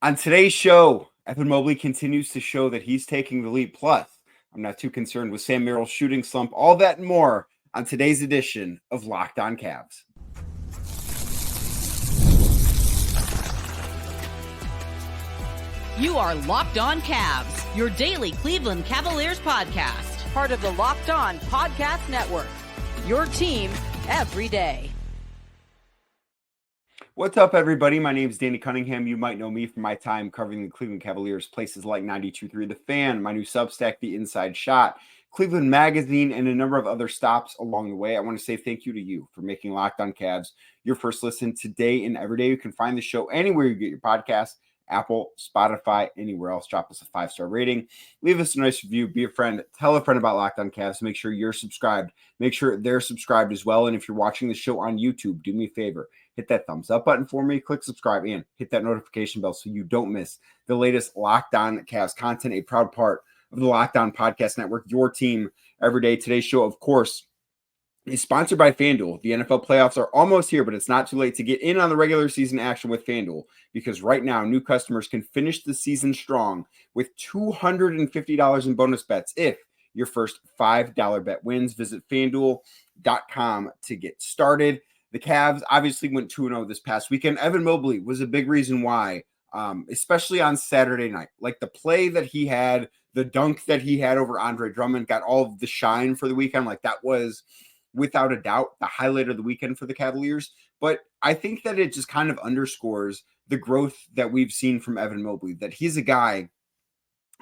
On today's show, Evan Mobley continues to show that he's taking the lead. Plus, I'm not too concerned with Sam Merrill's shooting slump. All that and more on today's edition of Locked On Cavs. You are Locked On Cavs, your daily Cleveland Cavaliers podcast. Part of the Locked On Podcast Network, your team every day. What's up, everybody? My name is Danny Cunningham. You might know me from my time covering the Cleveland Cavaliers, places like 92.3 The Fan, my new Substack, The Inside Shot, Cleveland Magazine, and a number of other stops along the way. I want to say thank you to you for making Locked On Cavs your first listen today and every day. You can find the show anywhere you get your podcast, Apple, Spotify, anywhere else. Drop us a 5-star rating. Leave us a nice review. Be a friend. Tell a friend about Locked On Cavs. Make sure you're subscribed. Make sure they're subscribed as well. And if you're watching the show on YouTube, do me a favor. Hit that thumbs up button for me. Click subscribe and hit that notification bell so you don't miss the latest Locked On Cavs content. A proud part of the Locked On Podcast Network, your team every day. Today's show, of course, is sponsored by FanDuel. The NFL playoffs are almost here, but it's not too late to get in on the regular season action with FanDuel, because right now new customers can finish the season strong with $250 in bonus bets if your first $5 bet wins. Visit FanDuel.com to get started. The Cavs obviously went 2-0 this past weekend. Evan Mobley was a big reason why, especially on Saturday night. Like the play that he had, the dunk that he had over Andre Drummond got all of the shine for the weekend. Like that was, without a doubt, the highlight of the weekend for the Cavaliers. But I think that it just kind of underscores the growth that we've seen from Evan Mobley, that he's a guy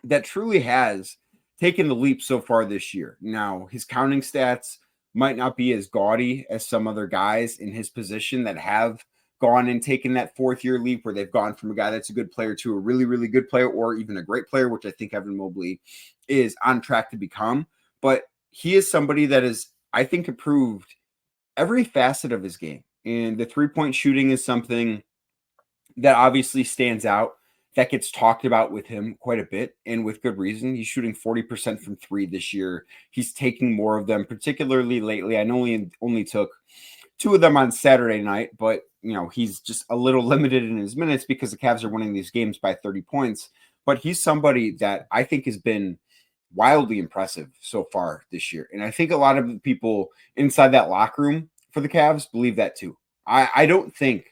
that truly has taken the leap so far this year. Now, his counting stats might not be as gaudy as some other guys in his position that have gone and taken that fourth-year leap where they've gone from a guy that's a good player to a really, really good player or even a great player, which I think Evan Mobley is on track to become. But he is somebody that is, I think, improved every facet of his game. And the three-point shooting is something that obviously stands out, that gets talked about with him quite a bit, and with good reason. He's shooting 40% from three this year. He's taking more of them, particularly lately. I know he only took 2 of them on Saturday night, but he's just a little limited in his minutes because the Cavs are winning these games by 30 points. But he's somebody that I think has been wildly impressive so far this year. And I think a lot of the people inside that locker room for the Cavs believe that too. I don't think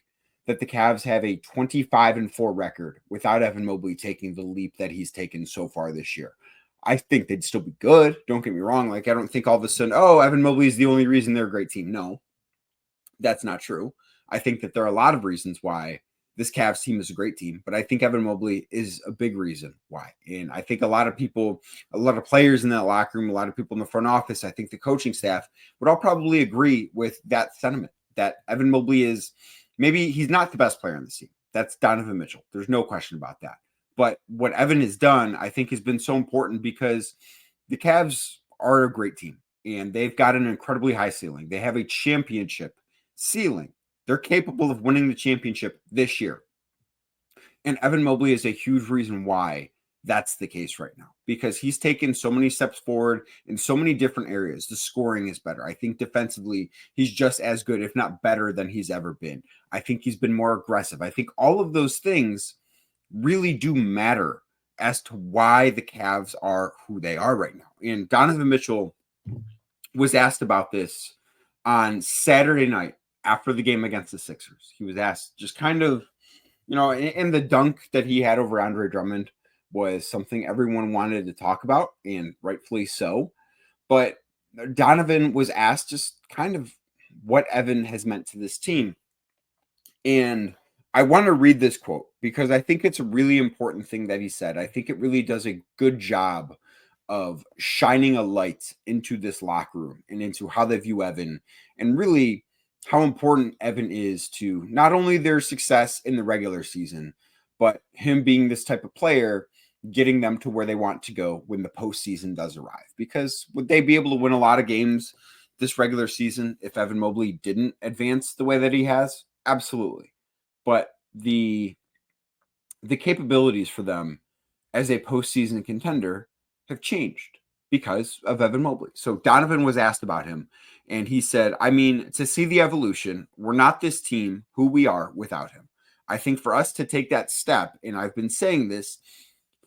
that the Cavs have a 25-4 record without Evan Mobley taking the leap that he's taken so far this year. I think they'd still be good. Don't get me wrong. Like, I don't think all of a sudden, Evan Mobley is the only reason they're a great team. No, that's not true. I think that there are a lot of reasons why this Cavs team is a great team, but I think Evan Mobley is a big reason why. And I think a lot of people, a lot of players in that locker room, a lot of people in the front office, I think the coaching staff would all probably agree with that sentiment, that Evan Mobley is, maybe he's not the best player on the team. That's Donovan Mitchell. There's no question about that. But what Evan has done, I think, has been so important because the Cavs are a great team and they've got an incredibly high ceiling. They have a championship ceiling. They're capable of winning the championship this year. And Evan Mobley is a huge reason why that's the case right now, because he's taken so many steps forward in so many different areas. The scoring is better. I think defensively, he's just as good, if not better, than he's ever been. I think he's been more aggressive. I think all of those things really do matter as to why the Cavs are who they are right now. And Donovan Mitchell was asked about this on Saturday night after the game against the Sixers. He was asked just kind of, and the dunk that he had over Andre Drummond was something everyone wanted to talk about, and rightfully so. But Donovan was asked just kind of what Evan has meant to this team. And I want to read this quote because I think it's a really important thing that he said. I think it really does a good job of shining a light into this locker room and into how they view Evan, and really how important Evan is to not only their success in the regular season, but him being this type of player, getting them to where they want to go when the postseason does arrive. Because would they be able to win a lot of games this regular season if Evan Mobley didn't advance the way that he has? Absolutely. But the capabilities for them as a postseason contender have changed because of Evan Mobley. So Donovan was asked about him, and he said, to see the evolution, we're not this team who we are without him. I think for us to take that step, and I've been saying this,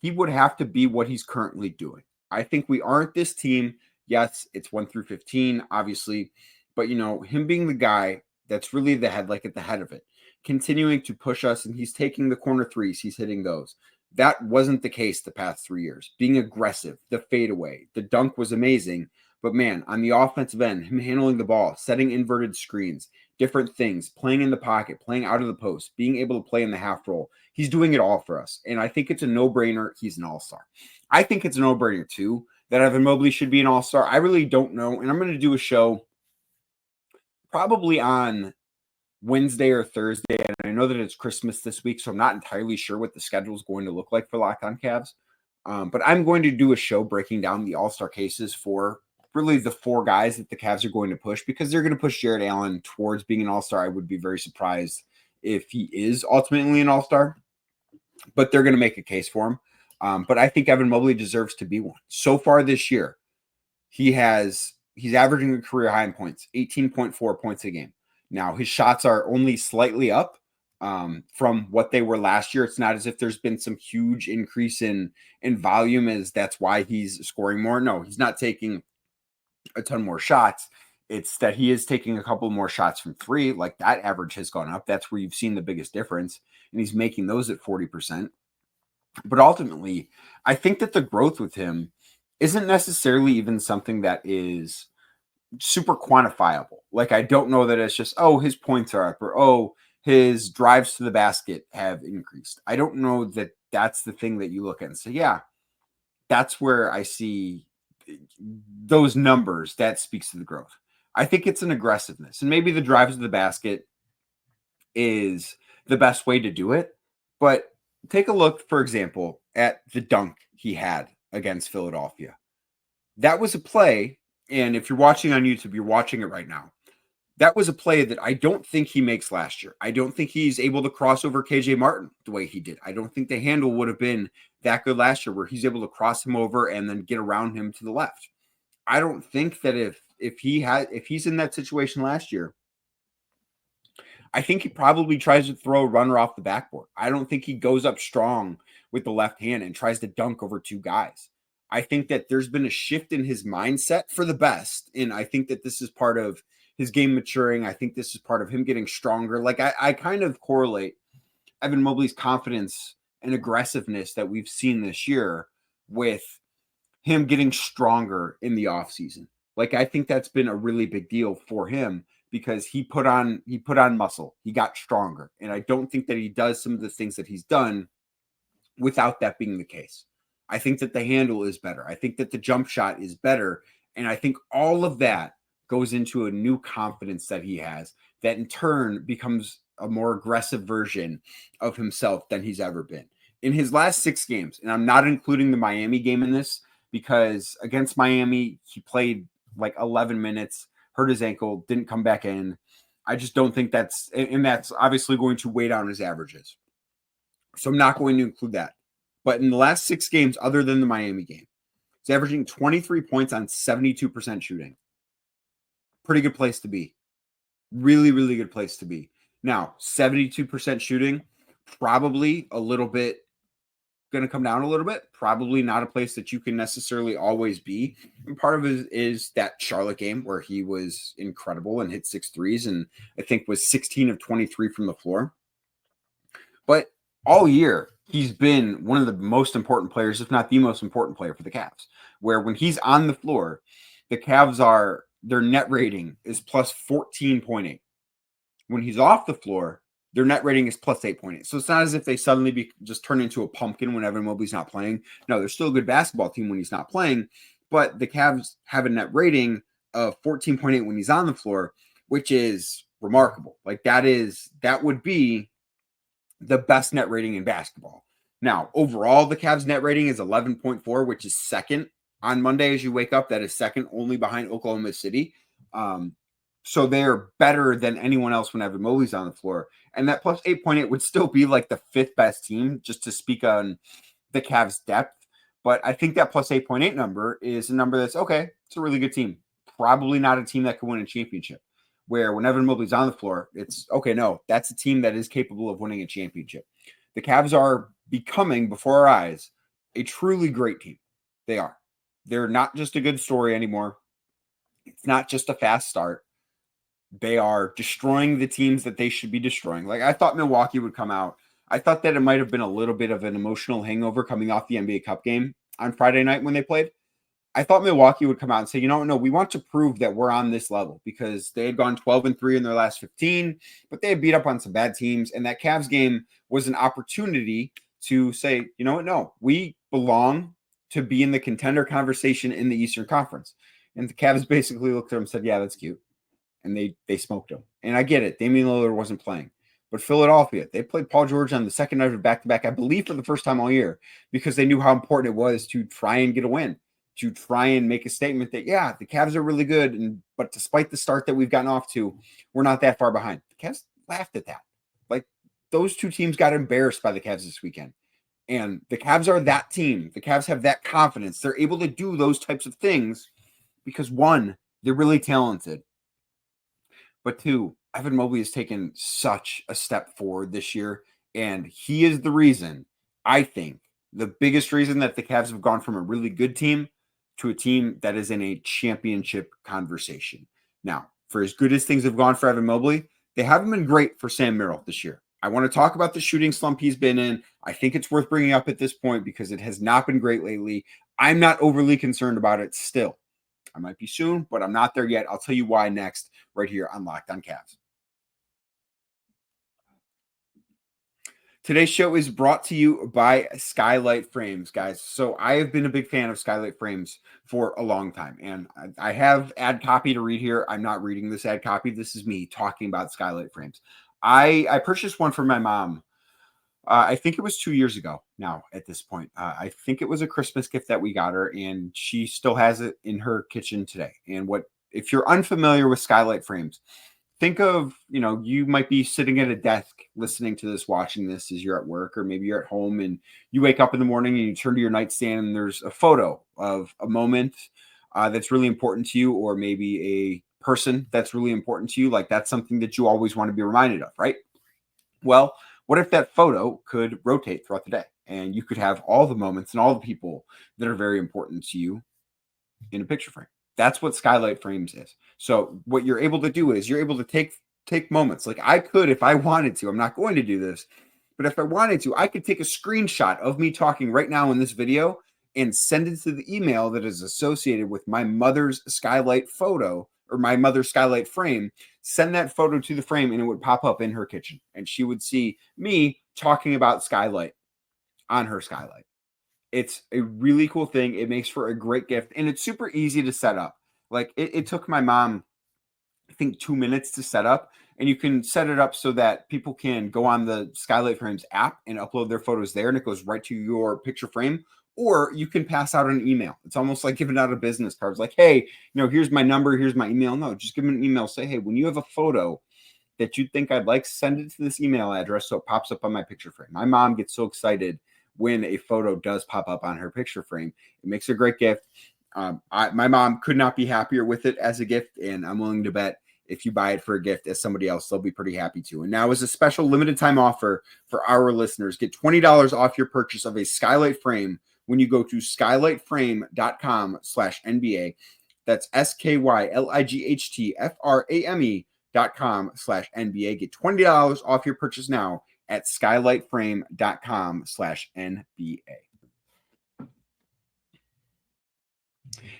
he would have to be what he's currently doing. I think we aren't this team. Yes, it's 1 through 15, obviously, but him being the guy that's really the head, like at the head of it, continuing to push us, and he's taking the corner threes, he's hitting those. That wasn't the case the past 3 years. Being aggressive, the fadeaway, the dunk was amazing, but man, on the offensive end, him handling the ball, setting inverted screens, different things, playing in the pocket, playing out of the post, being able to play in the half roll. He's doing it all for us. And I think it's a no-brainer. He's an all-star. I think it's a no-brainer too that Evan Mobley should be an all-star. I really don't know. And I'm going to do a show probably on Wednesday or Thursday. And I know that it's Christmas this week, so I'm not entirely sure what the schedule is going to look like for Locked On Cavs. But I'm going to do a show breaking down the all-star cases for really the 4 guys that the Cavs are going to push, because they're going to push Jared Allen towards being an all-star. I would be very surprised if he is ultimately an all-star, but they're going to make a case for him. But I think Evan Mobley deserves to be one. So far this year, he's averaging a career high in points, 18.4 points a game. Now, his shots are only slightly up from what they were last year. It's not as if there's been some huge increase in volume as that's why he's scoring more. No, he's not taking a ton more shots. It's that he is taking a couple more shots from 3. Like, that average has gone up. That's where you've seen the biggest difference. And he's making those at 40%. But ultimately, I think that the growth with him isn't necessarily even something that is super quantifiable. Like, I don't know that it's just, oh, his points are up, or, oh, his drives to the basket have increased. I don't know that that's the thing that you look at and say, yeah, that's where I see those numbers. That speaks to the growth. I think it's an aggressiveness, and maybe the drives to the basket is the best way to do it. But take a look, for example, at the dunk he had against Philadelphia. That was a play, and if you're watching on YouTube, you're watching it right now. That was a play that I don't think he makes last year. I don't think he's able to cross over KJ Martin the way he did. I don't think the handle would have been that good last year, where he's able to cross him over and then get around him to the left. I don't think that if he's in that situation last year, I think he probably tries to throw a runner off the backboard. I don't think he goes up strong with the left hand and tries to dunk over 2 guys. I think that there's been a shift in his mindset for the best. And I think that this is part of his game maturing. I think this is part of him getting stronger. Like, I kind of correlate Evan Mobley's confidence and aggressiveness that we've seen this year with him getting stronger in the offseason. Like, I think that's been a really big deal for him, because he put on muscle. He got stronger. And I don't think that he does some of the things that he's done without that being the case. I think that the handle is better. I think that the jump shot is better. And I think all of that goes into a new confidence that he has, that in turn becomes a more aggressive version of himself than he's ever been. In his last 6 games, and I'm not including the Miami game in this, because against Miami, he played like 11 minutes, hurt his ankle, didn't come back in. I just don't think that's obviously going to weigh down his averages. So I'm not going to include that. But in the last 6 games, other than the Miami game, he's averaging 23 points on 72% shooting. Pretty good place to be. Really, really good place to be. Now, 72% shooting, probably a little bit going to come down a little bit. Probably not a place that you can necessarily always be. And part of it is that Charlotte game where he was incredible and hit 6 threes, and I think was 16 of 23 from the floor. But all year, he's been one of the most important players, if not the most important player for the Cavs, where when he's on the floor, the Cavs their net rating is plus 14.8. When he's off the floor, their net rating is plus 8.8. So it's not as if they suddenly just turn into a pumpkin when Evan Mobley's not playing. No, they're still a good basketball team when he's not playing, but the Cavs have a net rating of 14.8 when he's on the floor, which is remarkable. Like, that would be the best net rating in basketball. Now, overall, the Cavs net rating is 11.4, which is second on Monday as you wake up. That is second only behind Oklahoma City. So they're better than anyone else when Evan Mobley's on the floor. And that plus 8.8 would still be like the 5th best team, just to speak on the Cavs' depth. But I think that plus 8.8 number is a number that's okay. It's a really good team. Probably not a team that can win a championship. where when Evan Mobley's on the floor, it's okay, no, that's a team that is capable of winning a championship. The Cavs are becoming, before our eyes, a truly great team. They are. They're not just a good story anymore. It's not just a fast start. They are destroying the teams that they should be destroying. Like, I thought Milwaukee would come out. I thought that it might have been a little bit of an emotional hangover coming off the NBA Cup game on Friday night when they played. I thought Milwaukee would come out and say, no, we want to prove that we're on this level, because they had gone 12-3 in their last 15, but they had beat up on some bad teams. And that Cavs game was an opportunity to say, no, we belong to be in the contender conversation in the Eastern Conference. And the Cavs basically looked at them and said, yeah, that's cute. And they smoked him. And I get it. Damian Lillard wasn't playing. But Philadelphia, they played Paul George on the second night of back-to-back, I believe for the first time all year, because they knew how important it was to try and get a win, to try and make a statement that, yeah, the Cavs are really good, but despite the start that we've gotten off to, we're not that far behind. The Cavs laughed at that. Like, those two teams got embarrassed by the Cavs this weekend. And the Cavs are that team. The Cavs have that confidence. They're able to do those types of things because, one, they're really talented. But two, Evan Mobley has taken such a step forward this year, and he is the reason, I think, the biggest reason that the Cavs have gone from a really good team to a team that is in a championship conversation. Now, for as good as things have gone for Evan Mobley, they haven't been great for Sam Merrill this year. I want to talk about the shooting slump he's been in. I think it's worth bringing up at this point because it has not been great lately. I'm not overly concerned about it still. I might be soon, but I'm not there yet. I'll tell you why next, right here on Locked On Cavs. Today's show is brought to you by Skylight Frames, guys. So I have been a big fan of Skylight Frames for a long time, and I have ad copy to read here. I'm not reading this ad copy. This is me talking about Skylight Frames. I purchased one for my mom. I think it was 2 years ago now at this point. I think it was a Christmas gift that we got her, and she still has it in her kitchen today. And if you're unfamiliar with Skylight Frames, think of, you might be sitting at a desk listening to this, watching this as you're at work, or maybe you're at home and you wake up in the morning and you turn to your nightstand and there's a photo of a moment that's really important to you, or maybe a person that's really important to you. Like, that's something that you always want to be reminded of, right? Well, what if that photo could rotate throughout the day and you could have all the moments and all the people that are very important to you in a picture frame? That's what Skylight Frames is. So what you're able to do is you're able to take moments. Like, I could, if I wanted to, I'm not going to do this, but if I wanted to, I could take a screenshot of me talking right now in this video and send it to the email that is associated with my mother's Skylight photo, or my mother's Skylight frame, send that photo to the frame, and it would pop up in her kitchen. And she would see me talking about Skylight on her Skylight. It's a really cool thing. It makes for a great gift, and it's super easy to set up. Like, it took my mom, I think, 2 minutes to set up, and you can set it up so that people can go on the Skylight Frames app and upload their photos there, and it goes right to your picture frame. Or you can pass out an email. It's almost like giving out a business card. It's like, hey, here's my number, here's my email. No, just give them an email. Say, hey, when you have a photo that you think I'd like, send it to this email address so it pops up on my picture frame. My mom gets so excited when a photo does pop up on her picture frame. It makes a great gift. My mom could not be happier with it as a gift, and I'm willing to bet if you buy it for a gift as somebody else, they'll be pretty happy too. And now, as a special limited time offer for our listeners, get $20 off your purchase of a Skylight frame when you go to skylightframe.com/NBA. That's SKYLIGHTFRAME.com/NBA. Get $20 off your purchase now at skylightframe.com/NBA.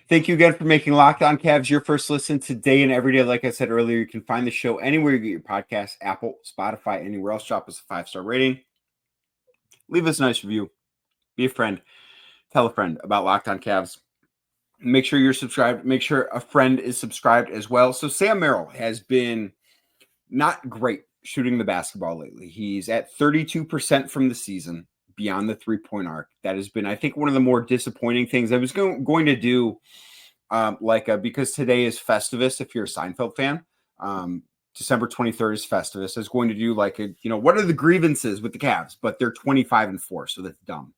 Thank you again for making Locked On Cavs your first listen today and every day. Like I said earlier, you can find the show anywhere you get your podcasts, Apple, Spotify, anywhere else. Drop us a 5-star rating. Leave us a nice review. Be a friend. Tell a friend about Locked On Cavs. Make sure you're subscribed. Make sure a friend is subscribed as well. So Sam Merrill has been not great shooting the basketball lately. He's at 32% from the season beyond the three-point arc. That has been, I think, one of the more disappointing things. I was going to do because today is Festivus, if you're a Seinfeld fan. December 23rd is Festivus. I was going to do what are the grievances with the Cavs? But they're 25-4, so that's dumb.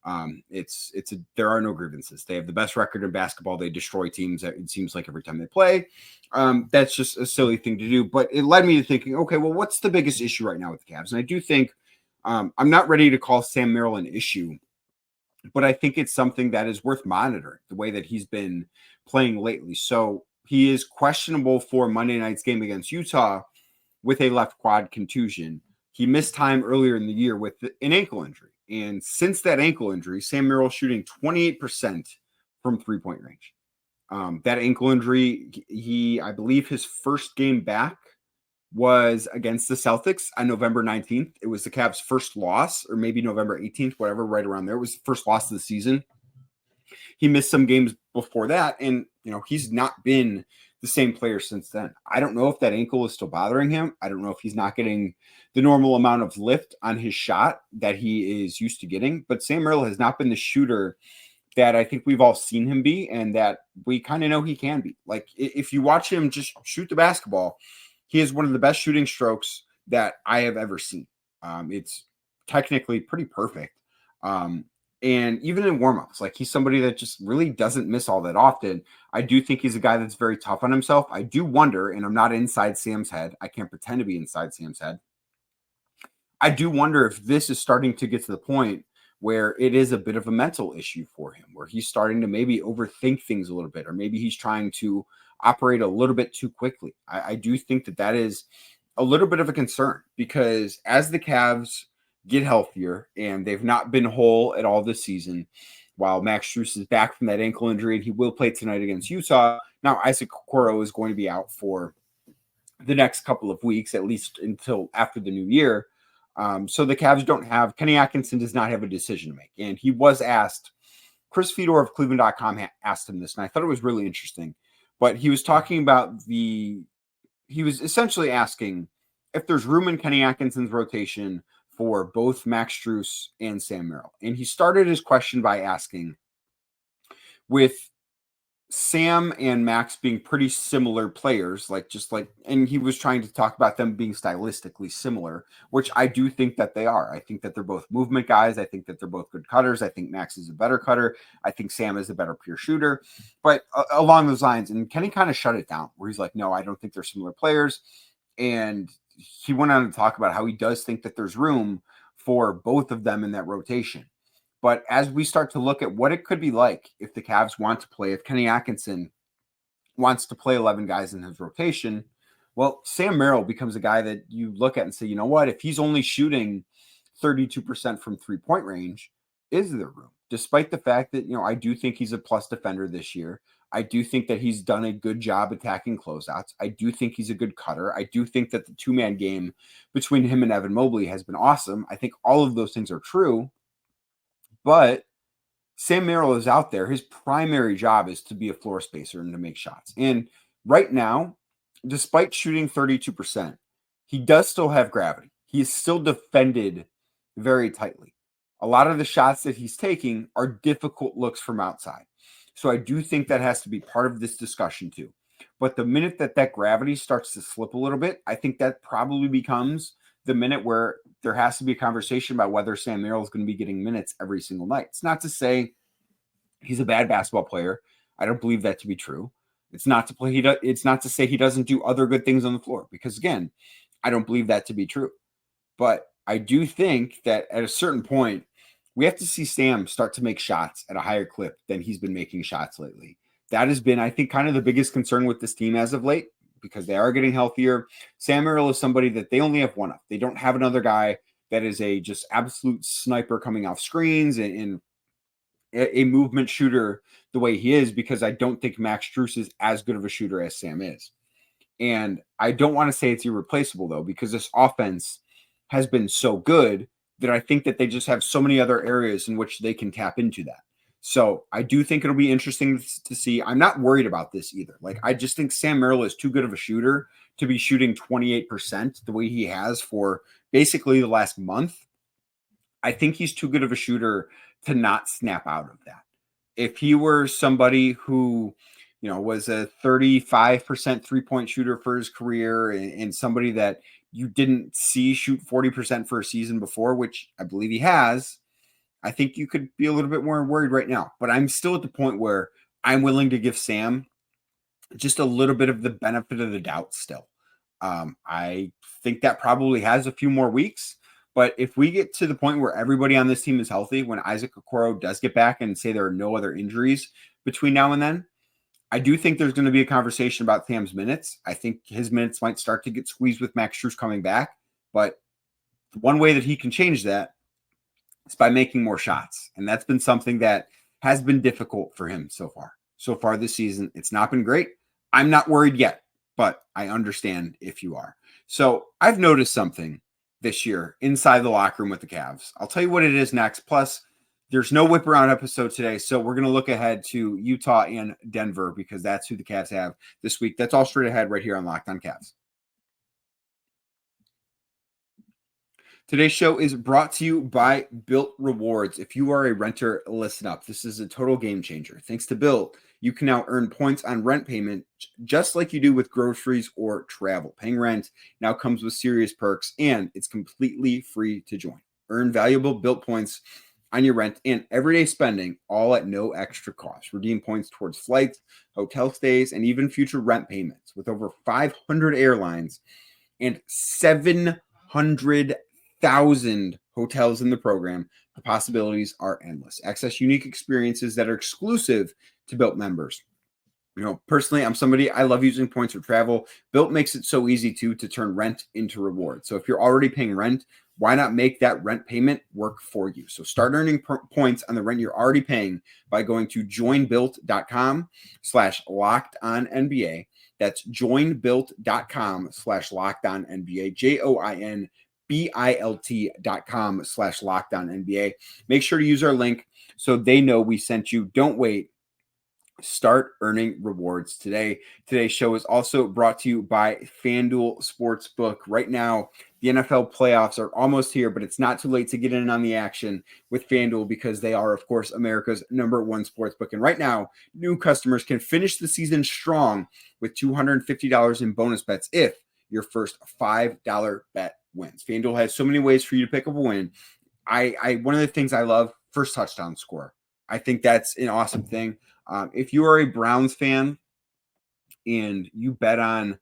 There are no grievances. They have the best record in basketball. They destroy teams, it seems like, every time they play. That's just a silly thing to do. But it led me to thinking, okay, well, what's the biggest issue right now with the Cavs? And I do think I'm not ready to call Sam Merrill an issue, but I think it's something that is worth monitoring, the way that he's been playing lately. So he is questionable for Monday night's game against Utah with a left quad contusion. He missed time earlier in the year with an ankle injury. And since that ankle injury, Sam Merrill shooting 28% from three-point range. That ankle injury, I believe his first game back was against the Celtics on November 19th. It was the Cavs' first loss, or maybe November 18th, whatever, right around there. It was the first loss of the season. He missed some games before that, and he's not been the same player since then. I don't know if that ankle is still bothering him. I don't know if he's not getting the normal amount of lift on his shot that he is used to getting, but Sam Merrill has not been the shooter that I think we've all seen him be, and that we kind of know he can be. Like, if you watch him just shoot the basketball, he is one of the best shooting strokes that I have ever seen. It's technically pretty perfect. And even in warmups, like, he's somebody that just really doesn't miss all that often. I do think he's a guy that's very tough on himself. I do wonder, and I'm not inside Sam's head, I can't pretend to be inside Sam's head. I do wonder if this is starting to get to the point where it is a bit of a mental issue for him, where he's starting to maybe overthink things a little bit, or maybe he's trying to operate a little bit too quickly. I do think that is a little bit of a concern, because as the Cavs get healthier, and they've not been whole at all this season, while Max Strus is back from that ankle injury, and he will play tonight against Utah. Now, Isaac Okoro is going to be out for the next couple of weeks, at least until after the new year. So the Cavs don't have, Kenny Atkinson does not have a decision to make. And he was asked, Chris Fedor of Cleveland.com asked him this, and I thought it was really interesting. But he was talking about he was essentially asking if there's room in Kenny Atkinson's rotation for both Max Strus and Sam Merrill. And he started his question by asking, with Sam and Max being pretty similar players, and he was trying to talk about them being stylistically similar, which I do think that they are. I think that they're both movement guys. I think that they're both good cutters. I think Max is a better cutter. I think Sam is a better pure shooter. But along those lines, and Kenny kind of shut it down, where he's like, no, I don't think they're similar players. And he went on to talk about how he does think that there's room for both of them in that rotation. But as we start to look at what it could be like if the Cavs want to play, if Kenny Atkinson wants to play 11 guys in his rotation, well, Sam Merrill becomes a guy that you look at and say, you know what, if he's only shooting 32% from three-point range, is there room? Despite the fact that, I do think he's a plus defender this year. I do think that he's done a good job attacking closeouts. I do think he's a good cutter. I do think that the two-man game between him and Evan Mobley has been awesome. I think all of those things are true. But Sam Merrill is out there. His primary job is to be a floor spacer and to make shots. And right now, despite shooting 32%, he does still have gravity. He is still defended very tightly. A lot of the shots that he's taking are difficult looks from outside. So I do think that has to be part of this discussion too. But the minute that gravity starts to slip a little bit, I think that probably becomes the minute where there has to be a conversation about whether Sam Merrill is going to be getting minutes every single night. It's not to say he's a bad basketball player. I don't believe that to be true. It's not to say he doesn't do other good things on the floor, because again, I don't believe that to be true. But I do think that at a certain point, we have to see Sam start to make shots at a higher clip than he's been making shots lately. That has been, I think, kind of the biggest concern with this team as of late, because they are getting healthier. Sam Merrill is somebody that they only have one of. They don't have another guy that is a just absolute sniper coming off screens and a movement shooter the way he is, because I don't think Max Strus is as good of a shooter as Sam is. And I don't want to say it's irreplaceable, though, because this offense has been so good that I think that they just have so many other areas in which they can tap into that. So I do think it'll be interesting to see. I'm not worried about this either. Like, I just think Sam Merrill is too good of a shooter to be shooting 28% the way he has for basically the last month. I think he's too good of a shooter to not snap out of that. If he were somebody who, was a 35% three-point shooter for his career, and somebody that you didn't see shoot 40% for a season before, which I believe he has, I think you could be a little bit more worried right now. But I'm still at the point where I'm willing to give Sam just a little bit of the benefit of the doubt still. I think that probably has a few more weeks. But if we get to the point where everybody on this team is healthy, when Isaac Okoro does get back and say there are no other injuries between now and then, I do think there's going to be a conversation about Sam's minutes. I think his minutes might start to get squeezed with Max Strus coming back. But one way that he can change that is by making more shots. And that's been something that has been difficult for him so far. So far this season, it's not been great. I'm not worried yet, but I understand if you are. So I've noticed something this year inside the locker room with the Cavs. I'll tell you what it is next. Plus, there's no whip around episode today. So we're going to look ahead to Utah and Denver because that's who the Cavs have this week. That's all straight ahead right here on Locked On Cavs. Today's show is brought to you by Built Rewards. If you are a renter, listen up. This is a total game changer. Thanks to Built, you can now earn points on rent payment just like you do with groceries or travel. Paying rent now comes with serious perks, and it's completely free to join. Earn valuable Built points on your rent and everyday spending, all at no extra cost. Redeem points towards flights, hotel stays, and even future rent payments. With over 500 airlines and 700,000 hotels in the program, the possibilities are endless. Access unique experiences that are exclusive to Built members. You know, personally, I'm somebody, I love using points for travel. Built makes it so easy to turn rent into rewards. So if you're already paying rent, why not make that rent payment work for you? So start earning points on the rent you're already paying by going to joinbuilt.com/lockedonnba. That's joinbuilt.com/lockedonnba. joinbuilt.com/lockedonnba. Make sure to use our link so they know we sent you. Don't wait. Start earning rewards today. Today's show is also brought to you by FanDuel Sportsbook. Right now, the NFL playoffs are almost here, but it's not too late to get in on the action with FanDuel because they are, of course, America's #1 sportsbook. And right now, new customers can finish the season strong with $250 in bonus bets if your first $5 bet wins. FanDuel has so many ways for you to pick up a win. One of the things I love, first touchdown score. I think that's an awesome thing. If you are a Browns fan and you bet on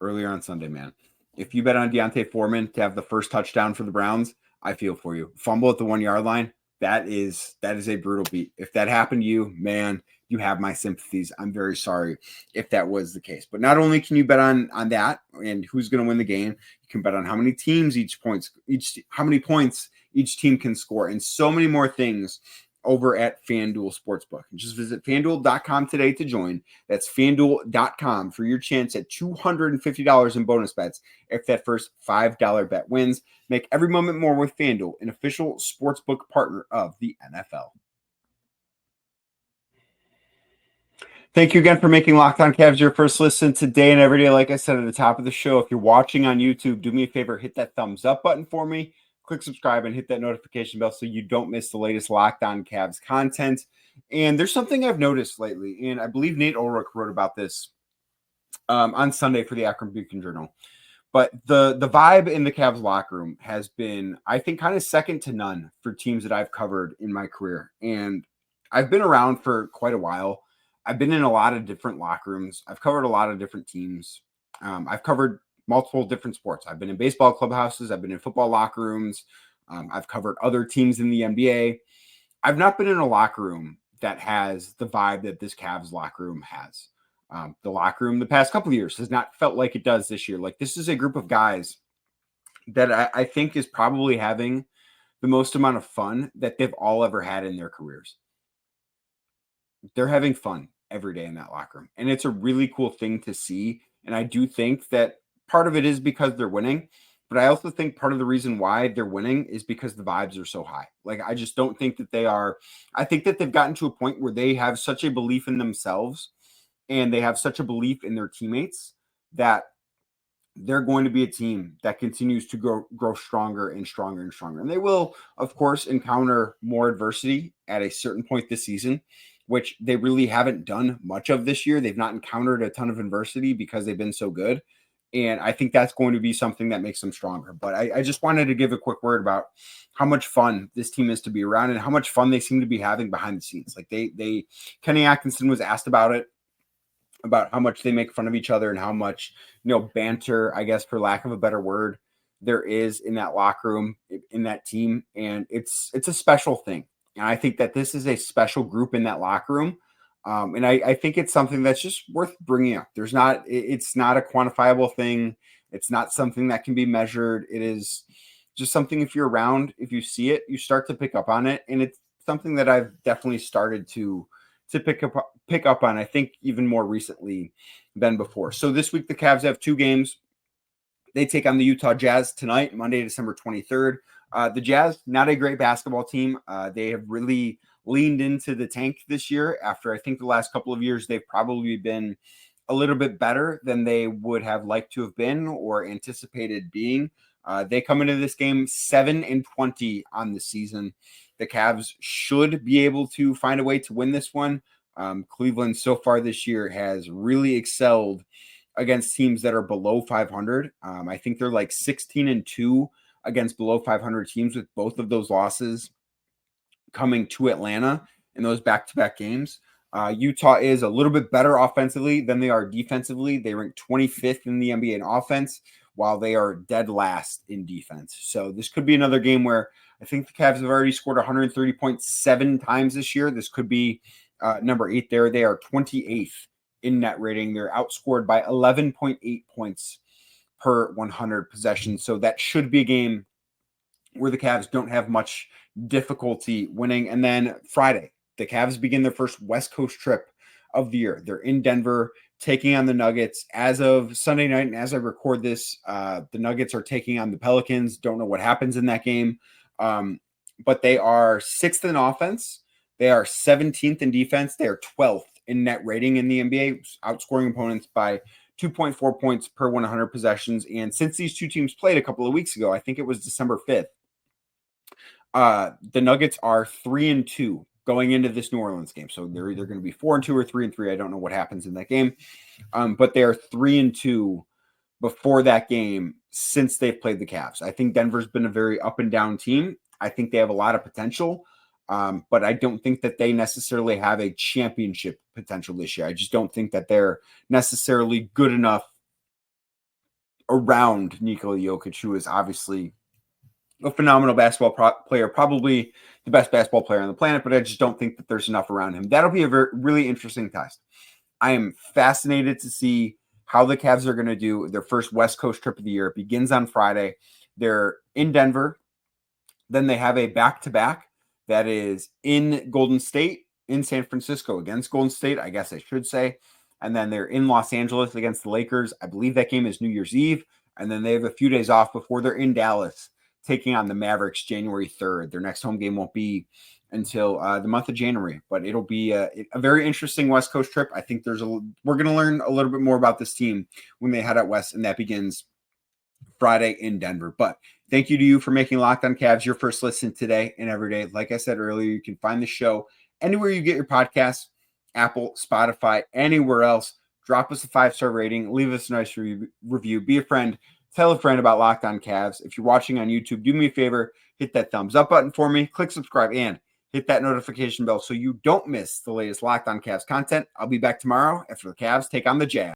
earlier on Sunday, man, if you bet on Deontay Foreman to have the first touchdown for the Browns, I feel for you. Fumble at the 1 yard line. That is a brutal beat. If that happened to you, man, you have my sympathies. I'm very sorry if that was the case. But not only can you bet on that and who's going to win the game, you can bet on how many teams how many points each team can score, and so many more things over at FanDuel Sportsbook. Just visit FanDuel.com today to join. That's FanDuel.com for your chance at $250 in bonus bets if that first $5 bet wins. Make every moment more with FanDuel, an official sportsbook partner of the NFL. Thank you again for making Locked On Cavs your first listen today and every day. Like I said at the top of the show, if you're watching on YouTube, do me a favor, hit that thumbs up button for me. Click subscribe and hit that notification bell so you don't miss the latest Locked On Cavs content. And there's something I've noticed lately, and I believe Nate Ulrich wrote about this on Sunday for the Akron Beacon Journal. But the vibe in the Cavs locker room has been, I think, kind of second to none for teams that I've covered in my career. And I've been around for quite a while. I've been in a lot of different locker rooms. I've covered a lot of different teams. I've covered multiple different sports. I've been in baseball clubhouses. I've been in football locker rooms. I've covered other teams in the NBA. I've not been in a locker room that has the vibe that this Cavs locker room has. The locker room the past couple of years has not felt like it does this year. Like, this is a group of guys that I think is probably having the most amount of fun that they've all ever had in their careers. They're having fun every day in that locker room. And it's a really cool thing to see. And I do think that part of it is because they're winning, but I also think part of the reason why they're winning is because the vibes are so high. Like, I just don't think that they are. I think that they've gotten to a point where they have such a belief in themselves and they have such a belief in their teammates that they're going to be a team that continues to grow stronger and stronger and stronger. And they will, of course, encounter more adversity at a certain point this season, which they really haven't done much of this year. They've not encountered a ton of adversity because they've been so good. And I think that's going to be something that makes them stronger. But I just wanted to give a quick word about how much fun this team is to be around and how much fun they seem to be having behind the scenes. Like Kenny Atkinson was asked about it, about how much they make fun of each other and how much, banter, I guess, for lack of a better word, there is in that locker room, in that team. And it's a special thing. And I think that this is a special group in that locker room. And I think it's something that's just worth bringing up. It's not a quantifiable thing. It's not something that can be measured. It is just something, if you're around, if you see it, you start to pick up on it. And it's something that I've definitely started to pick up on, I think, even more recently than before. So this week, the Cavs have 2 games. They take on the Utah Jazz tonight, Monday, December 23rd. The Jazz, not a great basketball team. They have really leaned into the tank this year after, I think, the last couple of years, they've probably been a little bit better than they would have liked to have been or anticipated being. They come into this game 7-20 on the season. The Cavs should be able to find a way to win this one. Cleveland so far this year has really excelled against teams that are below 500. I think they're like 16-2 against below 500 teams, with both of those losses coming to Atlanta in those back-to-back games. Utah is a little bit better offensively than they are defensively. They rank 25th in the NBA in offense, while they are dead last in defense. So this could be another game where I think the Cavs have already scored 130.7 times this year. This could be number 8 there. They are 28th in net rating. They're outscored by 11.8 points per 100 possessions. So that should be a game where the Cavs don't have much difficulty winning. And then Friday, the Cavs begin their first West Coast trip of the year. They're in Denver, taking on the Nuggets. As of Sunday night, and as I record this, the Nuggets are taking on the Pelicans. Don't know what happens in that game. But they are 6th in offense. They are 17th in defense. They are 12th in net rating in the NBA, outscoring opponents by 2.4 points per 100 possessions. And since these two teams played a couple of weeks ago, I think it was December 5th, the Nuggets are 3-2 going into this New Orleans game. So they're either going to be 4-2 or 3-3. I don't know what happens in that game. But they are 3-2 before that game since they've played the Cavs. I think Denver's been a very up and down team. I think they have a lot of potential, but I don't think that they necessarily have a championship potential this year. I just don't think that they're necessarily good enough around Nikola Jokic, who is obviously a phenomenal basketball player, probably the best basketball player on the planet, but I just don't think that there's enough around him. That'll be a really interesting test. I am fascinated to see how the Cavs are going to do their first West Coast trip of the year. It begins on Friday. They're in Denver. Then they have a back-to-back that is in Golden State, in San Francisco against Golden State, I guess I should say. And then they're in Los Angeles against the Lakers. I believe that game is New Year's Eve. And then they have a few days off before they're in Dallas taking on the Mavericks January 3rd. Their next home game won't be until the month of January, but it'll be a very interesting West Coast trip. I think we're going to learn a little bit more about this team when they head out west, and that begins Friday in Denver. But thank you to you for making Locked On Cavs your first listen today and every day. Like I said earlier, you can find the show anywhere you get your podcasts, Apple, Spotify, anywhere else. Drop us a 5-star rating. Leave us a nice review. Be a friend. Tell a friend about Locked On Cavs. If you're watching on YouTube, do me a favor. Hit that thumbs up button for me. Click subscribe and hit that notification bell so you don't miss the latest Locked On Cavs content. I'll be back tomorrow after the Cavs take on the Jazz.